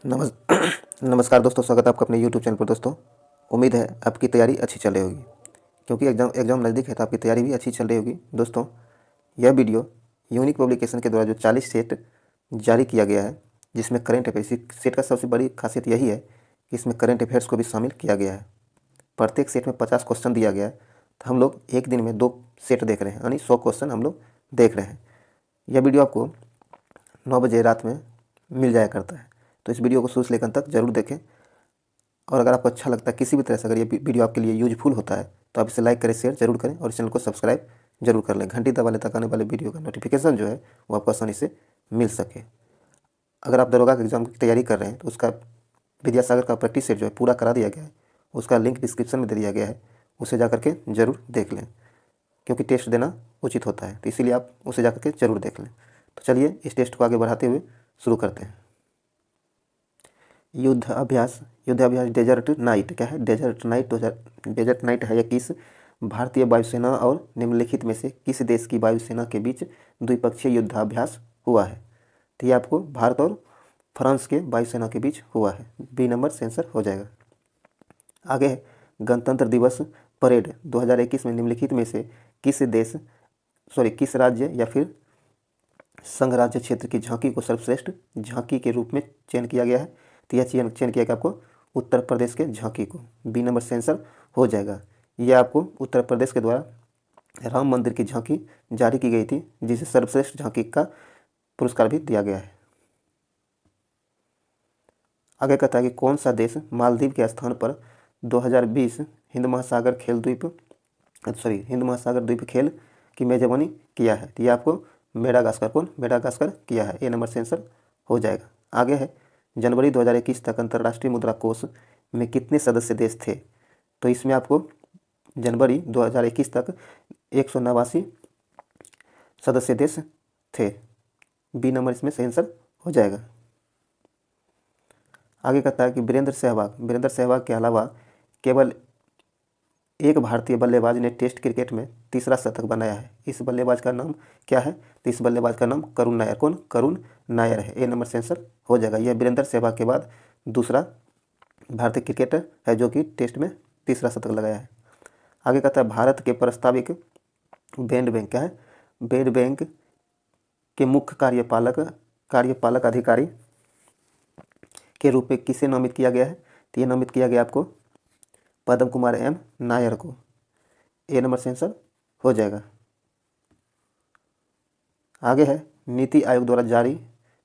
नमस् नमस्कार दोस्तों, स्वागत है आपका अपने यूट्यूब चैनल पर। दोस्तों, उम्मीद है आपकी तैयारी अच्छी चल रही होगी, क्योंकि एग्ज़ाम नज़दीक है तो आपकी तैयारी भी अच्छी चल रही होगी। दोस्तों, यह वीडियो यूनिक पब्लिकेशन के द्वारा जो 40 सेट जारी किया गया है, जिसमें करंट अफेयर्स, इस सेट का सबसे बड़ी खासियत यही है कि इसमें करंट अफेयर्स को भी शामिल किया गया है। प्रत्येक सेट में 50 क्वेश्चन दिया गया है, तो हम लोग एक दिन में 2 सेट देख रहे हैं, यानी 100 क्वेश्चन हम लोग देख रहे हैं। यह वीडियो आपको 9 बजे रात में मिल जाया करता है, तो इस वीडियो को शुरू से लेकर अंत तक जरूर देखें। और अगर आपको अच्छा लगता है किसी भी तरह से, अगर ये वीडियो आपके लिए यूजफुल होता है, तो आप इसे लाइक करें, शेयर जरूर करें और इस चैनल को सब्सक्राइब जरूर कर लें। घंटी दबा लें ताकि आने वाले वीडियो का नोटिफिकेशन जो है वो आपको आसानी से मिल सके। अगर आप दरोगा के एग्जाम की तैयारी कर रहे हैं तो उसका विद्यासागर का प्रैक्टिस सेट जो है पूरा करा दिया गया है, उसका लिंक डिस्क्रिप्शन में दे दिया गया है, उसे जा करके ज़रूर देख लें, क्योंकि टेस्ट देना उचित होता है, तो इसीलिए आप उसे जा करके ज़रूर देख लें। तो चलिए इस टेस्ट को आगे बढ़ाते हुए शुरू करते हैं। युद्ध अभ्यास डेजर्ट नाइट क्या है? डेजर्ट नाइट 2000 डेजर्ट नाइट है। यह किस भारतीय वायुसेना और निम्नलिखित में से किस देश की वायुसेना के बीच द्विपक्षीय युद्धाभ्यास हुआ है? तो ये आपको भारत और फ्रांस के वायुसेना के बीच हुआ है। बी नंबर सेंसर हो जाएगा। आगे है गणतंत्र दिवस परेड 2021 में निम्नलिखित में से किस राज्य या फिर संघ राज्य क्षेत्र की झांकी को सर्वश्रेष्ठ झांकी के रूप में चयन किया गया है? तो यह चयन किया गया आपको उत्तर प्रदेश के झांकी को। बी नंबर सेंसर हो जाएगा। यह आपको उत्तर प्रदेश के द्वारा राम मंदिर की झांकी जारी की गई थी, जिसे सर्वश्रेष्ठ झांकी का पुरस्कार भी दिया गया है। आगे कहता है कि कौन सा देश मालदीव के स्थान पर 2020 हिंद महासागर द्वीप खेल की मेजबानी किया है? तो यह आपको मेडागास्कर किया है। ए नंबर सेंसर हो जाएगा। आगे है जनवरी 2021 तक अंतर्राष्ट्रीय मुद्रा कोष में कितने सदस्य देश थे? तो इसमें आपको जनवरी 2021 तक 189 सदस्य देश थे। बी नंबर इसमें सही आंसर हो जाएगा। आगे कहता है कि वीरेंद्र सहवाग के अलावा केवल एक भारतीय बल्लेबाज ने टेस्ट क्रिकेट में तीसरा शतक बनाया है। इस बल्लेबाज का नाम क्या है? तो इस बल्लेबाज का नाम करुण नायर करुण नायर है। ए नंबर सेंसर हो जाएगा। यह वीरेंद्र सहवाग के बाद दूसरा भारतीय क्रिकेटर है जो कि टेस्ट में तीसरा शतक लगाया है। आगे कहता है भारत के प्रस्तावित बैंड बैंक क्या है? बैंड बैंक के मुख्य कार्यपालक अधिकारी के रूप में किसे नामित किया गया है? तो ये नामित किया गया आपको पद्म कुमार एम नायर को। ए नंबर सेंसर हो जाएगा। आगे है नीति आयोग द्वारा जारी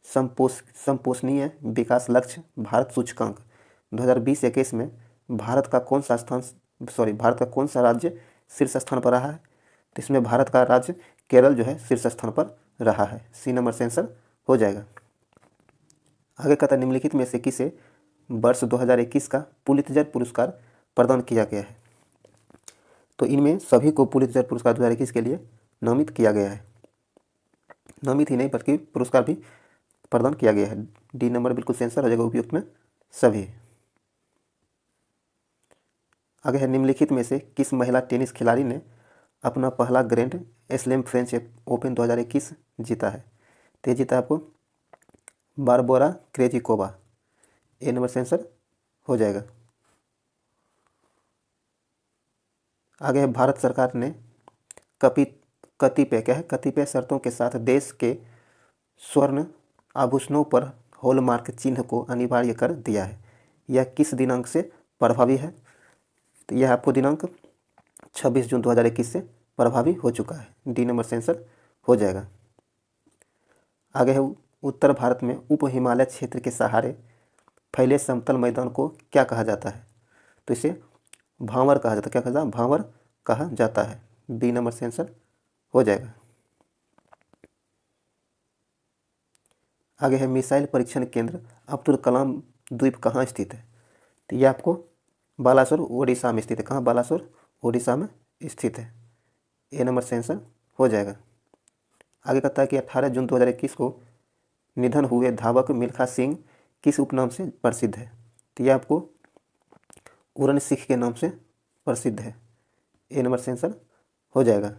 संपोषणीय विकास लक्ष्य भारत सूचकांक 2020-21 में भारत का कौन सा राज्य शीर्ष स्थान पर रहा है? तो इसमें भारत का राज्य केरल जो है शीर्ष स्थान पर रहा है। सी नंबर सेंसर हो जाएगा। आगे कहता है निम्नलिखित में से किसे वर्ष 2021 का पुलित्जर पुरस्कार प्रदान किया गया है? तो इनमें सभी को पुलित्जर पुरस्कार 2021 के लिए नामित किया गया है। नामित ही नहीं बल्कि पुरस्कार भी प्रदान किया गया है। डी नंबर बिल्कुल सेंसर हो जाएगा। उपयुक्त में सभी। आगे है निम्नलिखित में से किस महिला टेनिस खिलाड़ी ने अपना पहला ग्रैंड स्लैम फ्रेंच ओपन 2021 जीता है? तो ये जीता आपको बारबोरा क्रेजिकोवा। ए नंबर सेंसर हो जाएगा। आगे है भारत सरकार ने कतिपय शर्तों के साथ देश के स्वर्ण आभूषणों पर हॉलमार्क चिन्ह को अनिवार्य कर दिया है। यह किस दिनांक से प्रभावी है? तो यह आपको दिनांक 26 जून 2021 से प्रभावी हो चुका है। डी नंबर सेंसर हो जाएगा। आगे है उत्तर भारत में उप हिमालय क्षेत्र के सहारे फैले समतल मैदान को क्या कहा जाता है? तो इसे भांवर कहा जाता है। क्या कहा जाता है? भांवर कहा जाता है। बी नंबर सेंसर हो जाएगा। आगे है मिसाइल परीक्षण केंद्र अब्दुल कलाम द्वीप कहाँ स्थित है? तो ये आपको बालासोर उड़ीसा में स्थित है। कहाँ? बालासोर उड़ीसा में स्थित है। ए नंबर सेंसर हो जाएगा। आगे कहता है कि 18 जून 2021 को निधन हुए धावक मिल्खा सिंह किस उपनाम से प्रसिद्ध है? तो ये आपको उड़न सिख के नाम से प्रसिद्ध है। ए नंबर सेंसर हो जाएगा।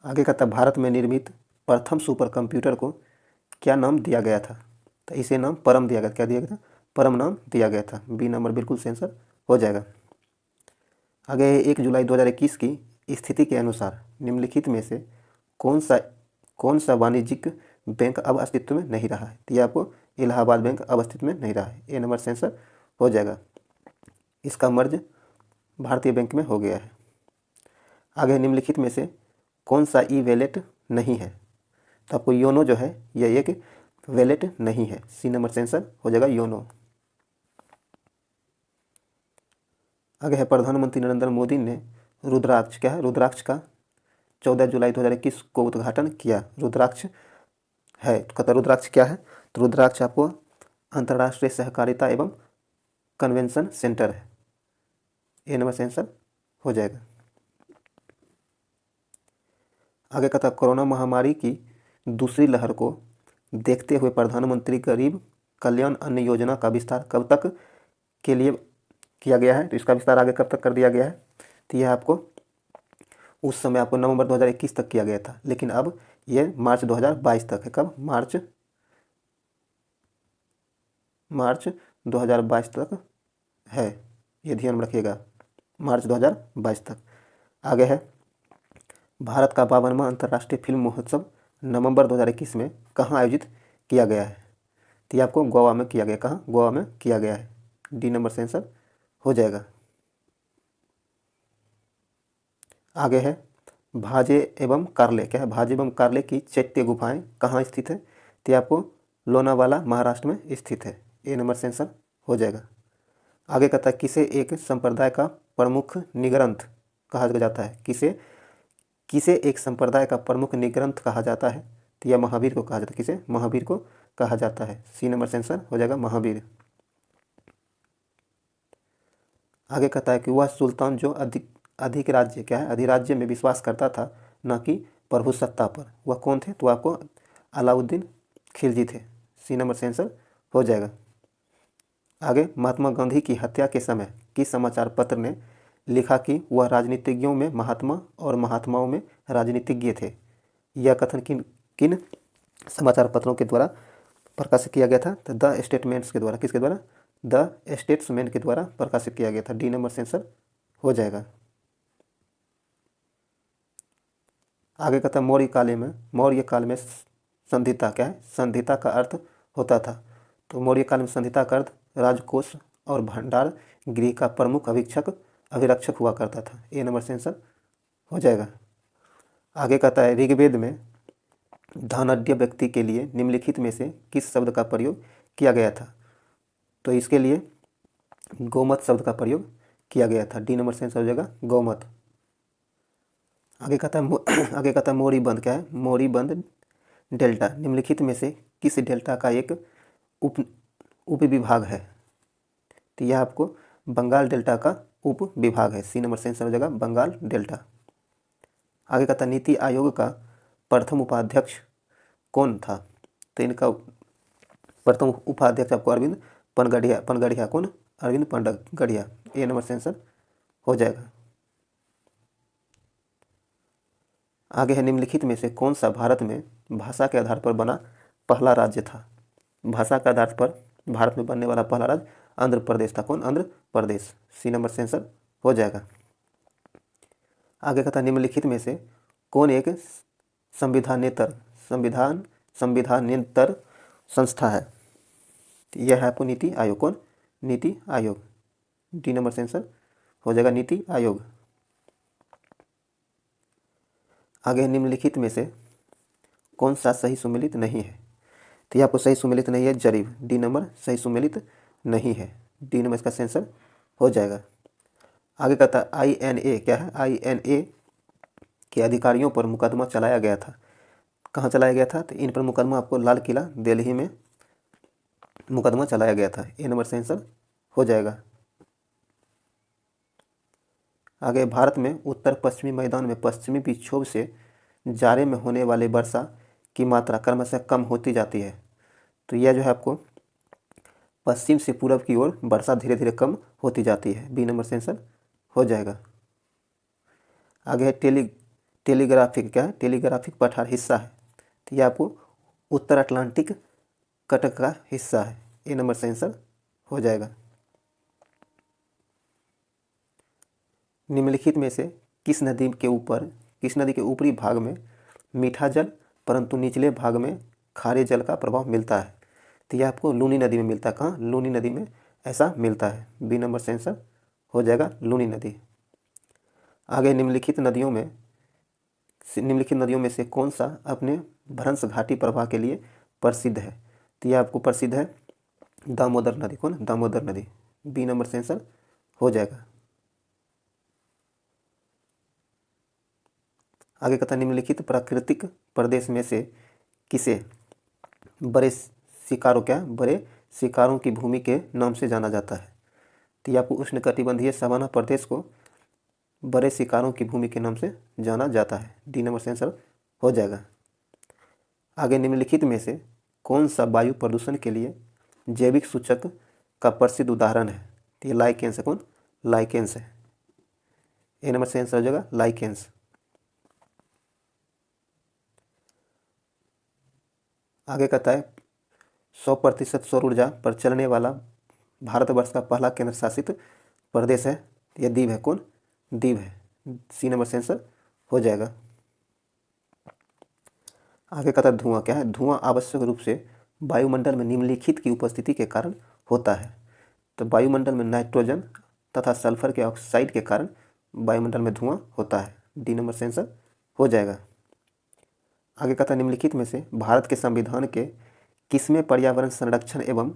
आगे कहता है भारत में निर्मित प्रथम सुपर कंप्यूटर को क्या नाम दिया गया था? तो इसे नाम परम दिया गया। क्या दिया गया था? परम नाम दिया गया था। बी नंबर बिल्कुल सही आंसर हो जाएगा। आगे 1 जुलाई 2021 की स्थिति के अनुसार निम्नलिखित में से कौन सा वाणिज्यिक बैंक अब अस्तित्व में नहीं रहा है? तो ये आपको इलाहाबाद बैंक अब अस्तित्व में नहीं रहा है। ए नंबर से आंसर हो जाएगा। इसका मर्ज भारतीय बैंक में हो गया है। आगे निम्नलिखित में से कौन सा ई वैलेट नहीं है? तो आपको योनो जो है यह एक वैलेट नहीं है। सी नंबर से आंसर हो जाएगा योनो। आगे है प्रधानमंत्री नरेंद्र मोदी ने रुद्राक्ष, क्या है? रुद्राक्ष का 14 जुलाई 2021 को उद्घाटन किया। रुद्राक्ष है, तो कहता रुद्राक्ष क्या है? तो रुद्राक्ष आपको अंतर्राष्ट्रीय सहकारिता एवं कन्वेंशन सेंटर है। ए नंबर से आंसर हो जाएगा। आगे कहता कोरोना महामारी की दूसरी लहर को देखते हुए प्रधानमंत्री गरीब कल्याण अन्न योजना का विस्तार कब तक के लिए किया गया है? तो इसका विस्तार आगे कब तक कर दिया गया है? तो यह आपको उस समय आपको नवंबर 2021 तक किया गया था, लेकिन अब ये मार्च 2022 तक है। कब? मार्च 2022 तक है, ये ध्यान में रखिएगा, मार्च 2022 तक। आगे है भारत का 52वां अंतर्राष्ट्रीय फिल्म महोत्सव नवंबर 2021 में कहाँ आयोजित किया गया है? तो ये आपको गोवा में किया गया। कहाँ? गोवा में किया गया है। डी नंबर से आंसर हो जाएगा। आगे है भाजे एवं कार्ले, क्या है? भाजे एवं कार्ले की चैत्य गुफाएं कहाँ स्थित है? तो ये आपको लोनावाला महाराष्ट्र में स्थित है। ए नंबर से आंसर हो जाएगा। आगे कहता है किसे एक संप्रदाय का प्रमुख निग्रंथ कहा जाता है? किसे एक संप्रदाय का प्रमुख निग्रंथ कहा जाता है? तो यह महावीर को कहा जाता है। किसे? महावीर को कहा जाता है। सी नंबर से आंसर हो जाएगा महावीर। आगे कहता है कि वह सुल्तान जो अधिक राज्य, क्या है? अधिराज्य में विश्वास करता था, न कि प्रभुसत्ता पर, वह कौन थे? तो आपको अलाउद्दीन खिलजी थे। सी नंबर से आंसर हो जाएगा। आगे महात्मा गांधी की हत्या के समय किस समाचार पत्र ने लिखा कि वह राजनीतिज्ञों में महात्मा और महात्माओं में राजनीतिज्ञ थे? यह कथन किन किन समाचार पत्रों के द्वारा प्रकाशित किया गया था? तो द स्टेटमेंट्स के द्वारा। किसके द्वारा? द स्टेट्समैन के द्वारा प्रकाशित किया गया था। डी नंबर से आंसर हो जाएगा। आगे कहता है मौर्य काल में संधिता, क्या है? संधिता का अर्थ होता था। तो मौर्य काल में संधिता का अर्थ राजकोष और भंडार गृह का प्रमुख अभिरक्षक हुआ करता था। ए नंबर से आंसर हो जाएगा। आगे कहता है ऋग्वेद में धनाढ्य व्यक्ति के लिए निम्नलिखित में से किस शब्द का प्रयोग किया गया था? तो इसके लिए गोमत शब्द का प्रयोग किया गया था। डी नंबर से आंसर हो जाएगा गोमत। आगे कहता है मोरीबंद, क्या है? मोरीबंद डेल्टा निम्नलिखित में से किस डेल्टा का एक उप उपविभाग है? तो यह आपको बंगाल डेल्टा का उपविभाग है। सी नंबर से आंसर हो जाएगा बंगाल डेल्टा। आगे कहता है नीति आयोग का प्रथम उपाध्यक्ष कौन था? तो इनका प्रथम उपाध्यक्ष आपको अरविंद पनगढ़िया कौन? अरविंद पनगढ़िया। ए नंबर से आंसर हो जाएगा। आगे है निम्नलिखित में से कौन सा भारत में भाषा के आधार पर बना पहला राज्य था? भाषा के आधार पर भारत में बनने वाला पहला राज्य आंध्र प्रदेश था। कौन? आंध्र प्रदेश। सी नंबर से आंसर हो जाएगा। आगे कहता निम्नलिखित में से कौन एक संविधानेतर संस्था है? यह है आपको नीति आयोग। कौन? नीति आयोग। डी नंबर से आंसर हो जाएगा नीति आयोग। आगे निम्नलिखित में से कौन सा सही सुमेलित नहीं है? तो ये आपको सही सुमेलित नहीं है जरीब। डी नंबर सही सुमेलित नहीं है। डी नंबर इसका आंसर हो जाएगा। आगे कहता है INA, क्या है? INA के अधिकारियों पर मुकदमा चलाया गया था। कहाँ चलाया गया था? तो इन पर मुकदमा आपको लाल किला दिल्ली में मुकदमा चलाया गया था। ए नंबर से आंसर हो जाएगा। आगे भारत में उत्तर पश्चिमी मैदान में पश्चिमी विक्षोभ से जाड़े में होने वाले वर्षा की मात्रा क्रमशः कम होती जाती है। तो यह जो है आपको पश्चिम से पूरब की ओर वर्षा धीरे धीरे कम होती जाती है। बी नंबर से आंसर हो जाएगा। आगे है टेलीग्राफिक, क्या है? टेलीग्राफिक पठार हिस्सा है। तो यह आपको उत्तर अटलांटिक कटक का हिस्सा है। ए नंबर से आंसर हो जाएगा। निम्नलिखित में से किस नदी के ऊपरी भाग में मीठा जल परंतु निचले भाग में खारे जल का प्रभाव मिलता है? तो यह आपको लूनी नदी में मिलता है। कहाँ? लूनी नदी में ऐसा मिलता है। बी नंबर से आंसर हो जाएगा लूनी नदी। आगे निम्नलिखित नदियों में से कौन सा अपने भ्रंश घाटी प्रवाह के लिए प्रसिद्ध है? तो यह आपको प्रसिद्ध है दामोदर नदी। कौन? दामोदर नदी। बी नंबर से आंसर हो जाएगा। आगे कहता है निम्नलिखित प्राकृतिक प्रदेश में से किसे बड़े शिकारों की भूमि के नाम से जाना जाता है? तो यह आपको उष्णकटिबंधीय सवाना प्रदेश को बड़े शिकारों की भूमि के नाम से जाना जाता है। डी नंबर से आंसर हो जाएगा। आगे निम्नलिखित में से कौन सा वायु प्रदूषण के लिए जैविक सूचक का प्रसिद्ध उदाहरण है? तो ये लाइकेंस है। कौन? लाइकेंस है। ए नंबर से आंसर हो जाएगा लाइकेंस। आगे कहता है 100% सौर ऊर्जा पर चलने वाला भारतवर्ष का पहला केंद्र शासित प्रदेश है। यह दीव है। कौन? दीव है। सी नंबर से आंसर हो जाएगा। आगे कहता है धुआं क्या है? धुआं आवश्यक रूप से वायुमंडल में निम्नलिखित की उपस्थिति के कारण होता है। तो वायुमंडल में नाइट्रोजन तथा सल्फर के ऑक्साइड के कारण वायुमंडल में धुआं होता है। डी नंबर से आंसर हो जाएगा। आगे कहता है निम्नलिखित में से भारत के संविधान के किसमें पर्यावरण संरक्षण एवं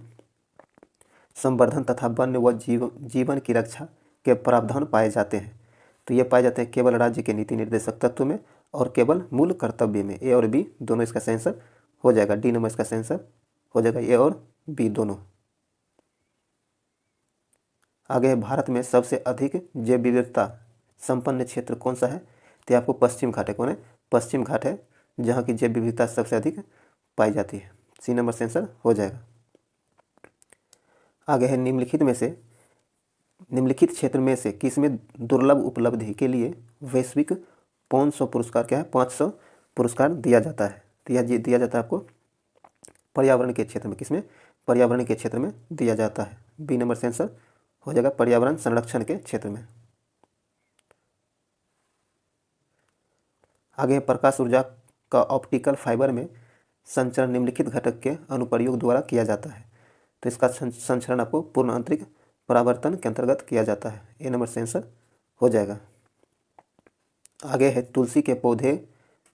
संवर्धन तथा वन्य व जीवन की रक्षा के प्रावधान पाए जाते हैं? तो ये पाए जाते हैं केवल राज्य के नीति निर्देशक तत्व में और केवल मूल कर्तव्य में। ए और बी दोनों इसका आंसर हो जाएगा। डी नंबर इसका आंसर हो जाएगा। ए और बी दोनों। आगे है भारत में सबसे अधिक जैव विविधता संपन्न क्षेत्र कौन सा है? तो आपको पश्चिम घाट है। कौन है? पश्चिम घाट है जहाँ की जैव विविधता सबसे अधिक पाई जाती है। सी नंबर से आंसर हो जाएगा। आगे है निम्नलिखित क्षेत्र में से किसमें दुर्लभ उपलब्धि के लिए वैश्विक 500 पुरस्कार क्या है? 500 पुरस्कार दिया जाता है। तो यह दिया जाता है आपको पर्यावरण के क्षेत्र में। किसमें? पर्यावरण के क्षेत्र में दिया जाता है। बी नंबर से आंसर हो जाएगा पर्यावरण संरक्षण के क्षेत्र में। आगे प्रकाश ऊर्जा का ऑप्टिकल फाइबर में संचरण निम्नलिखित घटक के अनुप्रयोग द्वारा किया जाता है। तो इसका संचरण आपको पूर्ण आंतरिक परावर्तन के अंतर्गत किया जाता है। ए नंबर से आंसर हो जाएगा। आगे है तुलसी के पौधे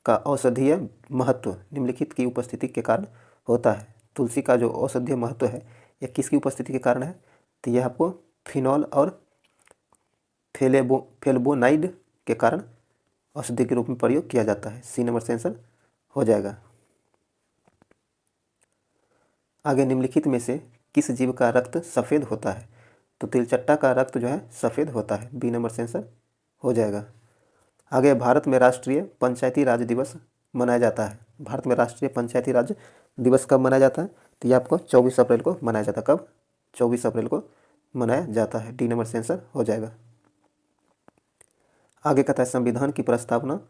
का औषधीय महत्व निम्नलिखित की उपस्थिति के कारण होता है। तुलसी का जो औषधीय महत्व है यह किसकी उपस्थिति के कारण है? तो यह आपको फिनॉल और फ्लेवोनाइड के कारण औषधि के रूप में प्रयोग किया जाता है। सी नंबर से आंसर हो जाएगा। आगे निम्नलिखित में से किस जीव का रक्त सफ़ेद होता है? तो तिलचट्टा का रक्त जो है सफ़ेद होता है। बी नंबर से आंसर हो जाएगा। आगे भारत में राष्ट्रीय पंचायती राज दिवस मनाया जाता है। भारत में राष्ट्रीय पंचायती राज दिवस कब मनाया जाता है? तो ये आपको 24 अप्रैल को मनाया जाता है। कब? 24 अप्रैल को मनाया जाता है। डी नंबर से आंसर हो जाएगा। आगे कहता है संविधान की प्रस्तावना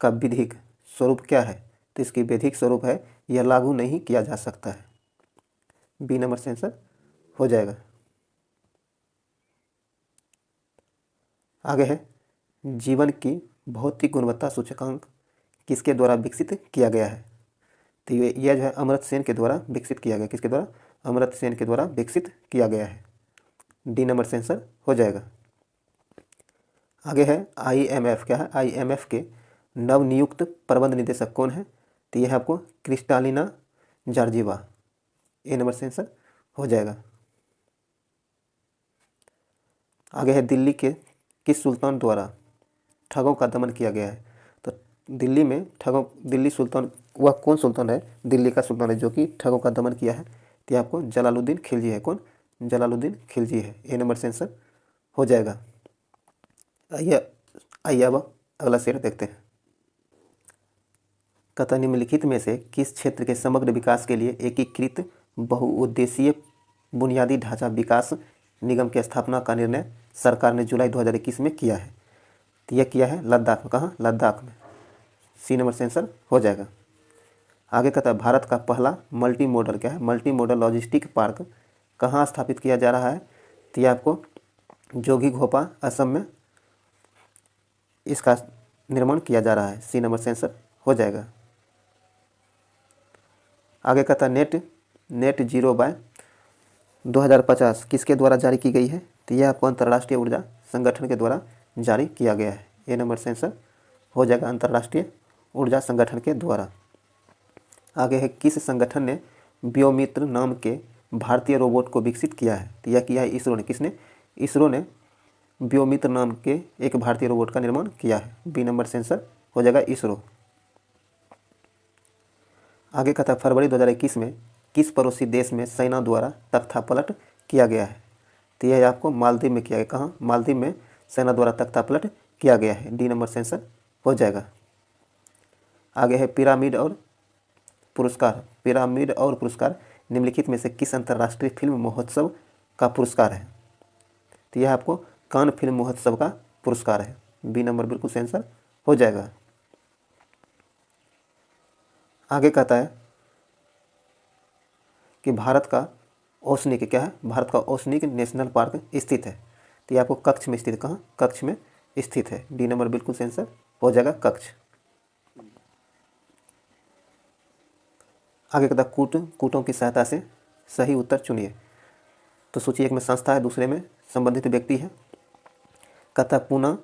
का विधिक स्वरूप क्या है? तो इसकी विधिक स्वरूप है यह लागू नहीं किया जा सकता है। बी नंबर से आंसर हो जाएगा। आगे है जीवन की भौतिक गुणवत्ता सूचकांक किसके द्वारा विकसित किया गया है? तो यह जो है अमर्त्य सेन के द्वारा विकसित किया गया। किसके द्वारा? अमर्त्य सेन के द्वारा विकसित किया गया है। डी नंबर से आंसर हो जाएगा। आगे है IMF क्या है? IMF के नवनियुक्त प्रबंध निदेशक कौन है? तो यह आपको क्रिस्टालिना जॉर्जिवा। ए नंबर से आंसर हो जाएगा। आगे है दिल्ली के किस सुल्तान द्वारा ठगों का दमन किया गया है? तो दिल्ली सुल्तान वह कौन सुल्तान है? दिल्ली का सुल्तान है जो कि ठगों का दमन किया है। तो आपको जलालुद्दीन खिलजी है। कौन? जलालुद्दीन खिलजी है। ए नंबर से आंसर हो जाएगा। आइए अब अगला शेर देखते हैं। कथा निम्नलिखित में से किस क्षेत्र के समग्र विकास के लिए एकीकृत बहुउद्देशीय बुनियादी ढांचा विकास निगम की स्थापना का निर्णय सरकार ने जुलाई 2021 में किया है? तो यह किया है लद्दाख में। कहाँ? लद्दाख में। सी नंबर से आंसर हो जाएगा। आगे कहता है भारत का पहला मल्टी मॉडल क्या है, मल्टी मॉडल लॉजिस्टिक पार्क कहाँ स्थापित किया जा रहा है, तो ये आपको जोगीघोपा असम में इसका निर्माण किया जा रहा है। सी नंबर से आंसर हो जाएगा। आगे कहता है नेट जीरो बाय 2050 किसके द्वारा जारी की गई है, तो यह आपको अंतर्राष्ट्रीय ऊर्जा संगठन के द्वारा जारी किया गया है। ए नंबर से आंसर हो जाएगा, अंतर्राष्ट्रीय ऊर्जा संगठन के द्वारा। आगे है किस संगठन ने व्योमित्र नाम के भारतीय रोबोट को विकसित किया है, तो यह किया है इसरो ने। किसने, इसरो ने व्योमित्र नाम के एक भारतीय रोबोट का निर्माण किया है। बी नंबर से आंसर हो जाएगा इसरो। आगे कहता है फरवरी 2021 में किस पड़ोसी देश में सेना द्वारा तख्तापलट किया गया है, तो यह आपको मालदीव में किया गया। कहाँ, मालदीव में सेना द्वारा तख्तापलट किया गया है। डी नंबर से आंसर हो जाएगा। आगे है पिरामिड और पुरस्कार निम्नलिखित में से किस अंतर्राष्ट्रीय फिल्म महोत्सव का पुरस्कार है, तो यह आपको कान फिल्म महोत्सव का पुरस्कार है। बी नंबर बिल्कुल सही आंसर हो जाएगा। आगे कहता है कि भारत का ओसनिक क्या है, भारत का ओसनिक नेशनल पार्क स्थित है, तो ये आपको कच्छ में स्थित है। कहाँ, कच्छ में स्थित है। डी नंबर बिल्कुल सही आंसर हो जाएगा, कच्छ। आगे कहता कूटों की सहायता से सही उत्तर चुनिए, तो सोचिए एक में संस्था है, दूसरे में संबंधित व्यक्ति है। कहता पूना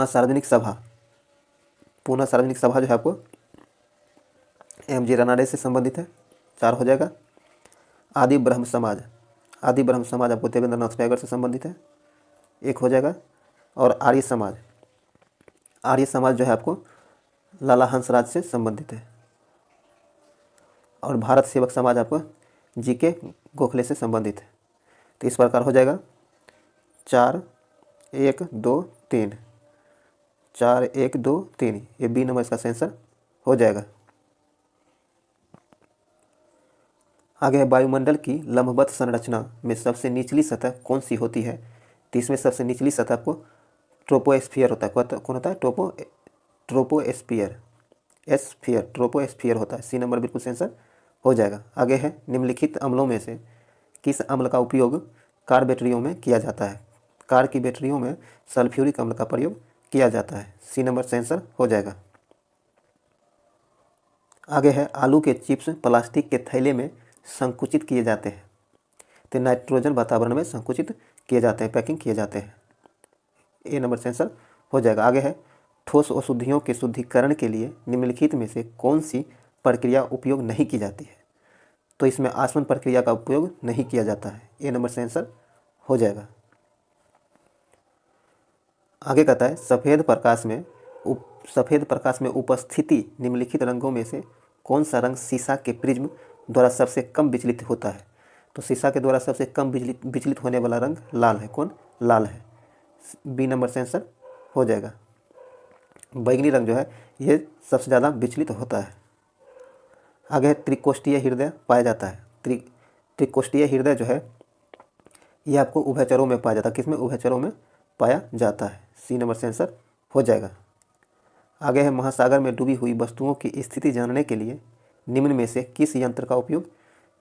सार्वजनिक सभा जो है आपको एम.जी. रनाडे से संबंधित है, 4 हो जाएगा। आदि ब्रह्म समाज आपको देवेंद्रनाथ टैगोर से संबंधित है, 1 हो जाएगा। और आर्य समाज जो है आपको लाला हंसराज से संबंधित है। और भारत सेवक समाज आपको जी.के. गोखले से संबंधित है। तो इस प्रकार हो जाएगा 4 1 2 3, 4 1 2 3, ये बी नंबर इसका आंसर हो जाएगा। आगे है वायुमंडल की लंबवत संरचना में सबसे निचली सतह कौन सी होती है, तो इसमें सबसे निचली सतह आपको ट्रोपोस्फियर होता है। कौन होता है, ट्रोपोस्फियर होता है। सी नंबर बिल्कुल आंसर हो जाएगा। आगे है निम्नलिखित अम्लों में से किस अम्ल का उपयोग कार बैटरियों में किया जाता है, कार की बैटरियों में सल्फ्यूरिक अम्ल का प्रयोग किया जाता है। सी नंबर से आंसर हो जाएगा। आगे है आलू के चिप्स प्लास्टिक के थैले में संकुचित किए जाते हैं, तो नाइट्रोजन वातावरण में संकुचित किए जाते हैं, पैकिंग किए जाते हैं। ए नंबर से आंसर हो जाएगा। आगे है ठोस अशुद्धियों के शुद्धिकरण के लिए निम्नलिखित में से कौन सी प्रक्रिया उपयोग नहीं की जाती है, तो इसमें आसवन प्रक्रिया का उपयोग नहीं किया जाता है। ए नंबर से आंसर हो जाएगा। आगे कहता है सफ़ेद प्रकाश में उपस्थिति निम्नलिखित रंगों में से कौन सा रंग शीशा के प्रिज्म द्वारा सबसे कम विचलित होता है, तो शीशा के द्वारा सबसे कम विचलित होने वाला रंग लाल है। कौन, लाल है। बी नंबर से आंसर हो जाएगा। बैंगनी रंग जो है ये सबसे ज़्यादा विचलित होता है। आगे है त्रिकोष्ठीय हृदय पाया जाता है। त्रिकोष्ठीय हृदय जो है ये आपको उभयचरों में पाया जाता है। किसमें, उभयचरों में पाया जाता है। सी नंबर से आंसर हो जाएगा। आगे है महासागर में डूबी हुई वस्तुओं की स्थिति जानने के लिए निम्न में से किस यंत्र का उपयोग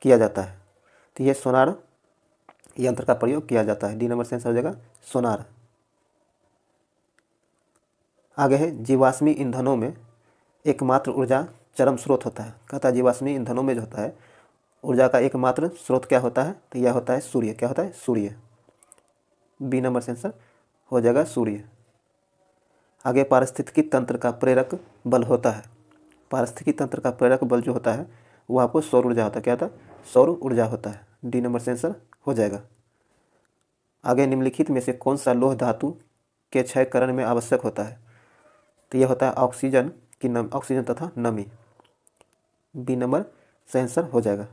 किया जाता है, तो ये सोनार यंत्र का प्रयोग किया जाता है। डी नंबर से आंसर हो जाएगा सोनार। आगे है जीवाश्मी ईंधनों में एकमात्र ऊर्जा चरम स्रोत होता है। कहता है जीवाश्मी ईंधनों में जो होता है ऊर्जा का एकमात्र स्रोत क्या होता है, तो यह होता है सूर्य। क्या होता है, सूर्य। बी नंबर से आंसर हो जाएगा सूर्य। आगे पारिस्थितिकी तंत्र का प्रेरक बल होता है। पारिस्थितिकी तंत्र का प्रेरक बल जो होता है वो आपको सौर ऊर्जा होता है। क्या होता है, सौर ऊर्जा होता है। डी नंबर से आंसर हो जाएगा। आगे निम्नलिखित में से कौन सा लोह धातु के क्षयकरण में आवश्यक होता है, तो यह होता है ऑक्सीजन तथा नमी। बी नंबर से आंसर हो जाएगा।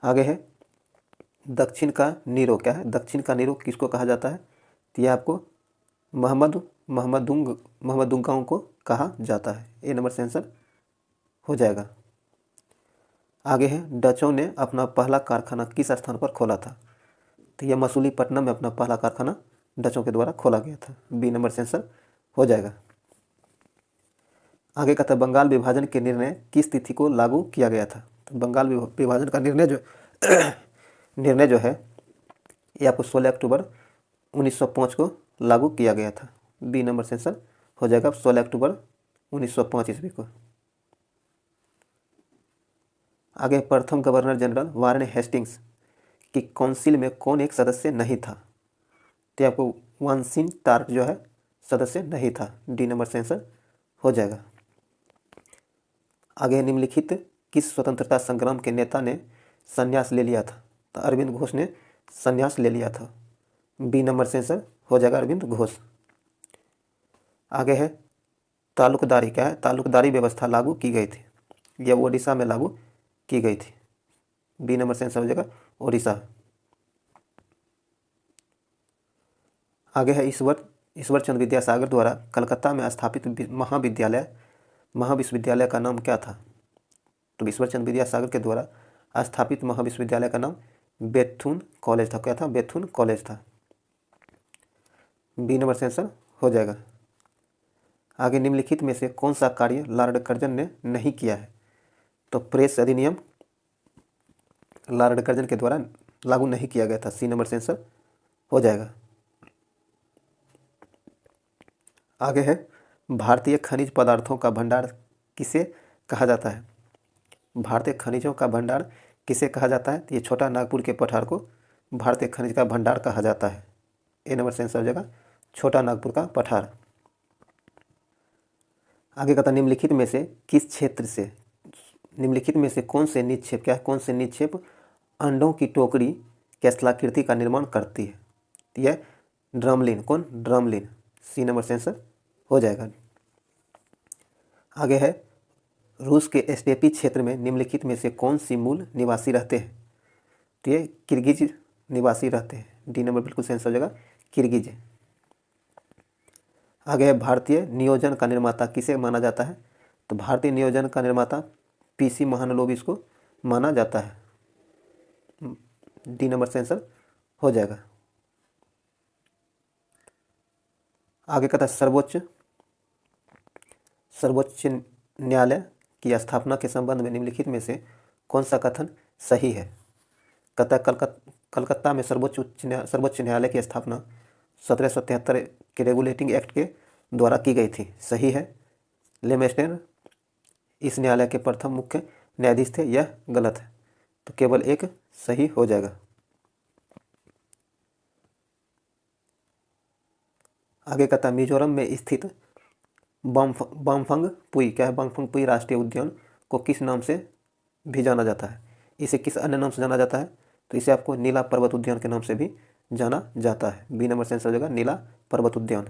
आगे है दक्षिण का नीरो। क्या है, दक्षिण का नीरो किसको कहा जाता है, तो यह आपको महमदुंगाओं को कहा जाता है। ए नंबर से आंसर हो जाएगा। आगे है डचों ने अपना पहला कारखाना किस स्थान पर खोला था, तो यह मसूलीपट्टनम में अपना पहला कारखाना डचों के द्वारा खोला गया था। बी नंबर से आंसर हो जाएगा। आगे का था बंगाल विभाजन के निर्णय किस तिथि को लागू किया गया था। तो बंगाल विभाजन का निर्णय जो है ये आपको 16 अक्टूबर 1905 को लागू किया गया था। बी नंबर से आंसर हो जाएगा 16 अक्टूबर 1905 ईस्वी को। आगे प्रथम गवर्नर जनरल वारेन हेस्टिंग्स की काउंसिल में कौन एक सदस्य नहीं था। तो आपको वानसिन टार्क जो है सदस्य नहीं था। डी नंबर से आंसर हो जाएगा। आगे निम्नलिखित किस स्वतंत्रता संग्राम के नेता ने संन्यास ले लिया था। तो अरविंद घोष ने संन्यास ले लिया था। बी नंबर से आंसर हो जाएगा अरविंद घोष। आगे है तालुकदारी। क्या है? तालुकदारी व्यवस्था लागू की गई थी। यह ओडिशा में लागू की गई थी। बी नंबर से आंसर हो जाएगा ओडिशा। आगे है ईश्वर चंद्र विद्यासागर द्वारा कलकत्ता में स्थापित महाविश्वविद्यालय का नाम क्या था। तो ईश्वर चंद्र विद्यासागर के द्वारा स्थापित महाविश्वविद्यालय का नाम बेथुन कॉलेज था। क्या था? बेथुन कॉलेज था। बी नंबर से आंसर हो जाएगा। आगे निम्नलिखित में से कौन सा कार्य लॉर्ड कर्जन ने नहीं किया है। तो प्रेस अधिनियम लॉर्ड कर्जन के द्वारा लागू नहीं किया गया था। सी नंबर से आंसर हो जाएगा। आगे है भारतीय खनिज पदार्थों का भंडार किसे कहा जाता है। भारतीय खनिजों का भंडार किसे कहा जाता है। तो ये छोटा नागपुर के पठार को भारतीय खनिज का भंडार कहा जाता है। ए नंबर से आंसर हो जाएगा छोटा नागपुर का पठार। आगे कहता निम्नलिखित में से किस क्षेत्र से निम्नलिखित में से कौन से निक्षेप कौन से निक्षेप अंडों की टोकरी के स्थलाकृति का निर्माण करती है। तो यह ड्रमलिन। कौन? ड्रमलिन। सी नंबर से आंसर हो जाएगा। आगे है रूस के स्टेपी क्षेत्र में निम्नलिखित में से कौन सी मूल निवासी रहते हैं। तो ये किर्गिज निवासी रहते हैं। डी नंबर बिल्कुल सही आंसर हो जाएगा किर्गिज। आगे है भारतीय नियोजन का निर्माता किसे माना जाता है। तो भारतीय नियोजन का निर्माता पीसी महालनोबिस को माना जाता है। डी नंबर से आंसर हो जाएगा। आगे कहता है सर्वोच्च न्यायालय की स्थापना के संबंध में निम्नलिखित में से कौन सा कथन सही है। कहता है कलकत्ता में सर्वोच्च न्यायालय की स्थापना 1773 के रेगुलेटिंग एक्ट के द्वारा की गई थी। सही है। लेमेस्टर इस न्यायालय के प्रथम मुख्य न्यायाधीश थे। यह गलत है। तो केवल एक सही हो जाएगा। आगे कहता है मिजोरम में स्थित बामफंग पुई। क्या है? बामफंग पुई राष्ट्रीय उद्यान को किस नाम से भी जाना जाता है। इसे किस अन्य नाम से जाना जाता है। तो इसे आपको नीला पर्वत उद्यान के नाम से भी जाना जाता है। बी नंबर से आंसर हो जाएगा नीला पर्वत उद्यान।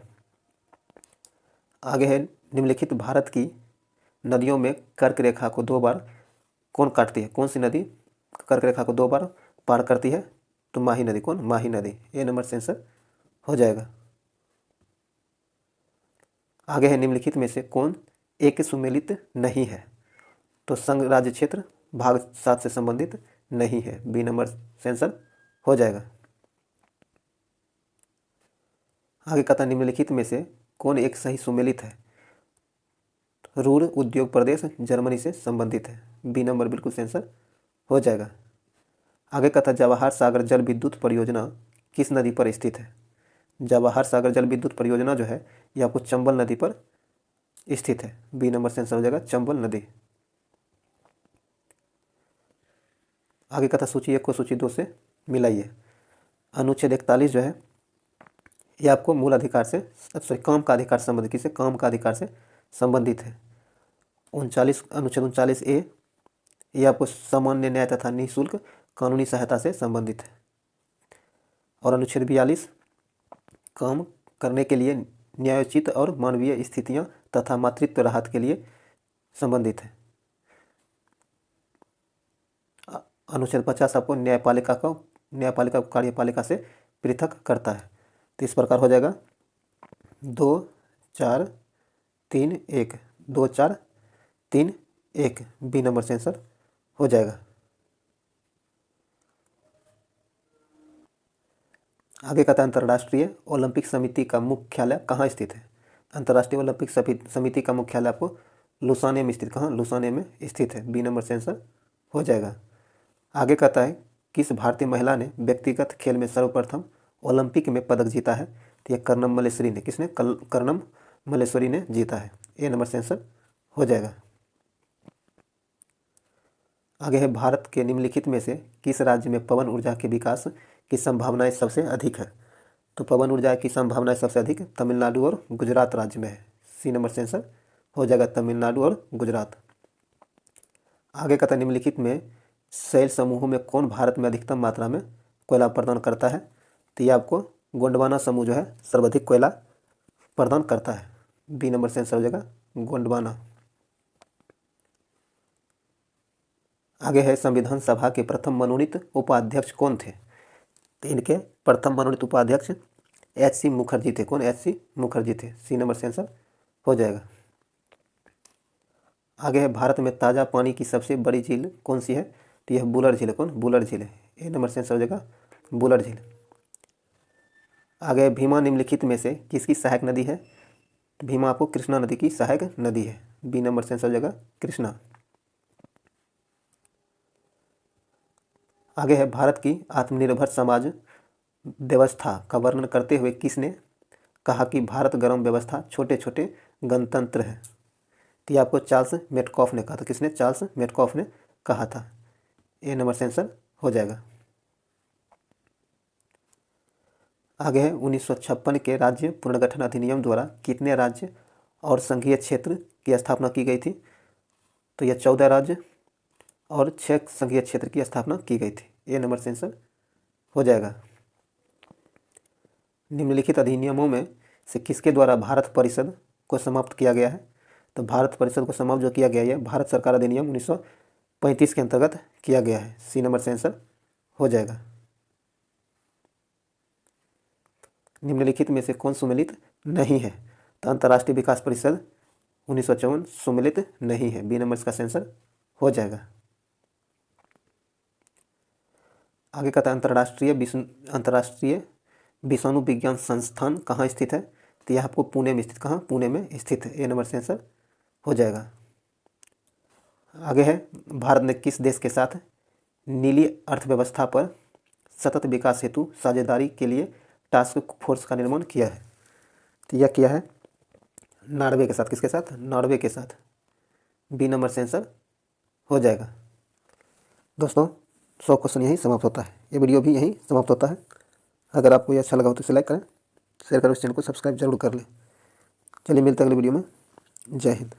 आगे है निम्नलिखित भारत की नदियों में कर्क रेखा को 2 बार कौन काटती है। कौन सी नदी कर्क रेखा को 2 बार पार करती है। तो माही नदी। कौन? माही नदी। ए नंबर से आंसर हो जाएगा। आगे है निम्नलिखित में से कौन एक सुमेलित नहीं है। तो संघ राज्य क्षेत्र भाग 7 से संबंधित नहीं है। बी नंबर से आंसर हो जाएगा। आगे कहता निम्नलिखित में से कौन एक सही सुमेलित है। रूर उद्योग प्रदेश जर्मनी से संबंधित है। बी नंबर बिल्कुल से आंसर हो जाएगा। आगे कहता जवाहर सागर जल विद्युत परियोजना किस नदी पर स्थित है। जवाहर सागर जल विद्युत परियोजना जो है यह आपको चंबल नदी पर स्थित है। बी नंबर से आंसर हो जाएगा चंबल नदी। आगे कहता सूची 1 को सूची 2 से मिलाइए। अनुच्छेद 41 जो है यह आपको मूल अधिकार से काम का अधिकार संबंधित किसे काम का अधिकार से संबंधित है। 39 अनुच्छेद 39A यह आपको सामान्य न्याय तथा निःशुल्क कानूनी सहायता से संबंधित है। और अनुच्छेद 42 काम करने के लिए न्यायोचित और मानवीय स्थितियां तथा मातृत्व राहत के लिए संबंधित है। अनुच्छेद 50 आपको न्यायपालिका को कार्यपालिका से पृथक करता है। तो इस प्रकार हो जाएगा 2 4 3 1 2 4 3 1। बी नंबर से आंसर हो जाएगा। आगे कहता है अंतर्राष्ट्रीय ओलंपिक समिति का मुख्यालय कहाँ स्थित है। अंतर्राष्ट्रीय ओलंपिक समिति का मुख्यालय आपको लुसाने में स्थित, कहाँ लुसाने में स्थित है। बी नंबर से आंसर हो जाएगा। आगे कहता है किस भारतीय महिला ने व्यक्तिगत खेल में सर्वप्रथम ओलंपिक में पदक जीता है। तो यह कर्णम मल्लेश्वरी ने, किसने, कर्णम मल्लेश्वरी ने जीता है। ए नंबर से आंसर हो जाएगा। आगे है भारत के निम्नलिखित में से किस राज्य में पवन ऊर्जा के विकास की संभावनाएं सबसे अधिक है। तो पवन ऊर्जा की संभावनाएं सबसे अधिक तमिलनाडु और गुजरात राज्य में है। सी नंबर से आंसर हो जाएगा, तमिलनाडु और गुजरात। आगे कहता है निम्नलिखित में शैल समूहों में कौन भारत में अधिकतम मात्रा में कोयला प्रदान करता है। तो ये आपको गोंडवाना समूह जो है सर्वाधिक कोयला प्रदान करता है। बी नंबर से आंसर हो जाएगा गोंडवाना। आगे है संविधान सभा के प्रथम मनोनीत उपाध्यक्ष कौन थे। तो इनके प्रथम मनोनीत उपाध्यक्ष एच.सी. मुखर्जी थे। कौन, एच.सी. मुखर्जी थे। सी नंबर से आंसर हो जाएगा। आगे है भारत में ताज़ा पानी की सबसे बड़ी झील कौन सी है। तो यह बुलर झील है। कौन, बुलर झील है। ए नंबर से आंसर हो जाएगा बुलर झील। आगे है भीमा निम्नलिखित में से किसकी सहायक नदी है। भीमा आपको कृष्णा नदी की सहायक नदी है। बी नंबर से आंसर हो जाएगा कृष्णा। आगे है भारत की आत्मनिर्भर समाज व्यवस्था का वर्णन करते हुए किसने कहा कि भारत गरम व्यवस्था छोटे छोटे गणतंत्र है। तो ये आपको चार्ल्स मेटकॉफ ने कहा था। किसने, चार्ल्स मेटकॉफ ने कहा था। ए नंबर से आंसर हो जाएगा। आगे है 1956 के राज्य पुनर्गठन अधिनियम द्वारा कितने राज्य और संघीय क्षेत्र की स्थापना की गई थी। तो यह 14 राज्य और 6 संघीय क्षेत्र की स्थापना की गई थी। ए नंबर से आंसर हो जाएगा। निम्नलिखित अधिनियमों में से किसके द्वारा भारत परिषद को समाप्त किया गया है। तो भारत परिषद को समाप्त जो किया गया है भारत सरकार अधिनियम 1935 के अंतर्गत किया गया है। सी नंबर से आंसर हो जाएगा। निम्नलिखित में से कौन सुमेलित नहीं है। तो अंतर्राष्ट्रीय विकास परिषद 1954 सुमेलित नहीं है। बी नंबर का आंसर हो जाएगा। आगे कहता है अंतर्राष्ट्रीय विषाणु विज्ञान संस्थान कहाँ स्थित है। तो यह आपको पुणे में स्थित, कहाँ, पुणे में स्थित है। ए नंबर से आंसर हो जाएगा। आगे है भारत ने किस देश के साथ नीली अर्थव्यवस्था पर सतत विकास हेतु साझेदारी के लिए टास्क फोर्स का निर्माण किया है। तो यह किया है नॉर्वे के साथ। किसके साथ, नॉर्वे के साथ। बी नंबर से आंसर हो जाएगा। दोस्तों 100 क्वेश्चन यहीं समाप्त होता है। ये वीडियो भी यहीं समाप्त होता है। अगर आपको ये अच्छा लगा हो तो इसे लाइक करें, शेयर करें, इस चैनल को सब्सक्राइब जरूर कर लें। चलिए मिलते हैं अगले वीडियो में। जय हिंद।